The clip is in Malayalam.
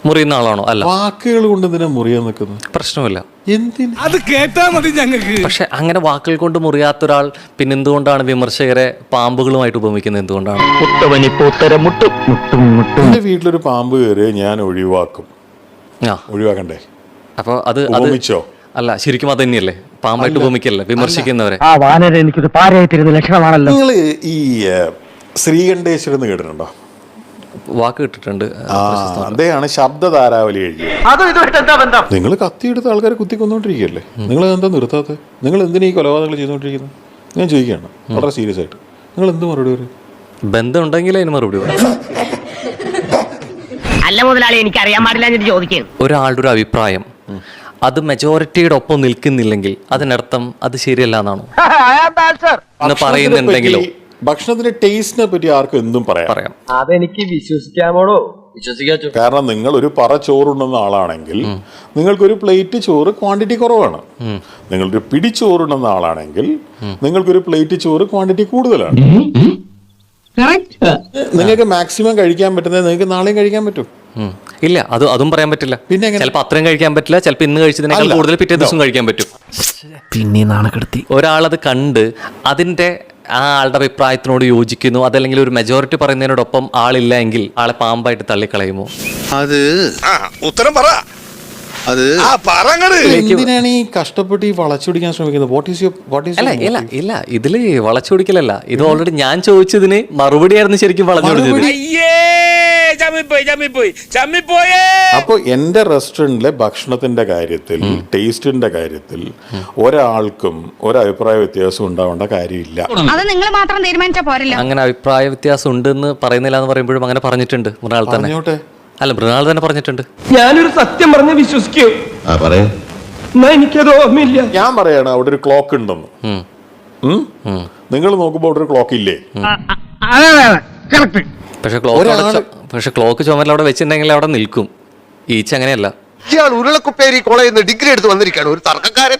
മുറിയുന്ന ആളാണോ? അല്ല. വാക്കുകൾ കൊണ്ട് എന്തിനാ മുറിയാൻ നിൽക്കുന്നത്? പ്രശ്നമില്ല. എന്തിന്? അത് കേട്ടാ മതി ഞങ്ങൾക്ക്. പക്ഷെ അങ്ങനെ വാക്കുകൾ കൊണ്ട് മുറിയാത്ത ഒരാൾ പിന്നെ എന്തുകൊണ്ടാണ് വിമർശകരെ പാമ്പുകളുമായിട്ട് ഉപമിക്കുന്നത്? എന്തുകൊണ്ടാണ്? എന്റെ വീട്ടിലൊരു പാമ്പ് കയറി ഞാൻ ഒഴിവാക്കും. ഒഴിവാക്കണ്ടേ? അപ്പൊ അത് ഉപമിച്ചോ? അല്ല, ശരിക്കും അത് തന്നെയല്ലേ, പാമ്പായിട്ട് ഉപമിക്കല്ലേ വിമർശിക്കുന്നവരെ. നിങ്ങൾ ഈ ശ്രീകണ്ഠേശ്വരൻ എന്ന് കേട്ടിട്ടുണ്ടോ? വാക്ക് കിട്ടിട്ടുണ്ട്. അദ്ദേഹമാണ് ശബ്ദധാരാവലി എഴുതിയത്. നിങ്ങൾ കത്തിയെടുത്ത് ആൾക്കാരെ കുത്തിക്കൊന്നോണ്ടിരിക്കുകയല്ലേ? നിങ്ങൾ എന്താ നിർത്താത്തത്? നിങ്ങൾ എന്തിനാ ഈ കൊലപാതകങ്ങൾ ചെയ്തുകൊണ്ടിരിക്കുന്നത്? ഞാൻ ചോദിക്കുകയാണ് വളരെ സീരിയസ് ആയിട്ട്. നിങ്ങൾ എന്ത് മറുപടി പറയും? ബന്ധം ഉണ്ടെങ്കിൽ അതിന് മറുപടി പറയും. അല്ല മുതലാളി, എനിക്ക് അറിയാൻ പാടില്ല എന്ന് ചോദിക്കുന്നു. ഒരാളുടെ ഒരു അഭിപ്രായം അത് മെജോറിറ്റിയുടെ ഒപ്പം നിൽക്കുന്നില്ലെങ്കിൽ അതിനർത്ഥം അത് ശരിയല്ല എന്നാണോ എന്ന് പറയുന്നുണ്ടെങ്കിലോ? ഭക്ഷണത്തിന്റെ ടേസ്റ്റിനെ പറ്റി ആർക്കും എന്തും പറയാം. അതെനിക്ക് വിശ്വസിക്കാമോടോ? വിശ്വസിക്കാച്ചോ. കാരണം നിങ്ങൾ ഒരു പറ ചോറുണ്ടെന്ന ആളാണെങ്കിൽ നിങ്ങൾക്കൊരു പ്ലേറ്റ് ചോറ് ക്വാണ്ടിറ്റി കുറവാണ്. നിങ്ങളൊരു പിടി ചോറുണ്ടെന്ന ആളാണെങ്കിൽ നിങ്ങൾക്കൊരു പ്ലേറ്റ് ചോറ് ക്വാണ്ടിറ്റി കൂടുതലാണ്. നിങ്ങൾക്ക് മാക്സിമം കഴിക്കാൻ പറ്റുന്നത് നിങ്ങൾക്ക് നാളെയും കഴിക്കാൻ പറ്റും. ഇല്ല, അതും പറയാൻ പറ്റില്ല. പിന്നെ ചിലപ്പോൾ അത്രയും കഴിക്കാൻ പറ്റില്ല, ചിലപ്പോൾ ഇന്ന് കഴിച്ചതിനേക്കാൾ കൂടുതൽ പിറ്റേ ദിവസം കഴിക്കാൻ പറ്റും. പിന്നെ നാണക്കെടുത്തി ഒരാളത് കണ്ട് അതിന്റെ ആ ആളുടെ അഭിപ്രായത്തിനോട് യോജിക്കുന്നു, അതല്ലെങ്കിൽ ഒരു മെജോറിറ്റി പറയുന്നതിനോടൊപ്പം ആളില്ല എങ്കിൽ ആളെ പാമ്പായിട്ട് തള്ളിക്കളയുമോ? അത് ഉത്തരം പറ. അത് എന്തിനാണ് ഈ കഷ്ടപ്പെട്ട് ഈ വളച്ചൊടിക്കാൻ ശ്രമിക്കുന്നത്? ഇല്ല ഇതില് വളച്ചൊടിക്കലല്ല, ഇത് ഓൾറെഡി ഞാൻ ചോദിച്ചതിന് മറുപടിയായിരുന്നു ശരിക്കും വളച്ചൊടിച്ചത്. അപ്പൊ എന്റെ റെസ്റ്റോറന്റിലെ ഭക്ഷണത്തിന്റെ കാര്യത്തിൽ, ടേസ്റ്റിന്റെ കാര്യത്തിൽ ഒരാൾക്കും ഒരഭിപ്രായ വ്യത്യാസം ഉണ്ടാവേണ്ട കാര്യമില്ല. അത് നിങ്ങൾ മാത്രം തീരുമാനിച്ചാ പോരല്ലോ. അങ്ങനെ അഭിപ്രായ വ്യത്യാസം ഉണ്ടെന്ന് പറയുന്നില്ല എന്ന് പറയുമ്പോഴും അങ്ങനെ പറഞ്ഞിട്ടുണ്ട് മൃണാൾ തന്നെ. അല്ല, മൃണാൾ തന്നെ പറഞ്ഞിട്ടുണ്ട്. ഞാനൊരു സത്യം പറഞ്ഞ് വിശ്വസിക്കൂ. എനിക്കത് ഓർമ്മയില്ല. ഞാൻ പറയാണ് അവിടെ ഒരു ക്ലോക്ക് ഉണ്ടെന്ന്. നിങ്ങൾ നോക്കുമ്പോ അവിടെ ഒരു ക്ലോക്ക് ഇല്ലേ? പക്ഷെ ക്ലോക്ക് ചുമരിൽ അവിടെ വെച്ചിട്ടുണ്ടെങ്കിൽ അവിടെ നിൽക്കും. ഈച്ച അങ്ങനെയല്ല. ഇയാൾ ഉരുളക്കുപ്പേരി കോളേജിൽ നിന്ന് ഡിഗ്രി എടുത്ത് വന്നിരിക്കുകയാണ്, ഒരു തർക്കക്കാരൻ.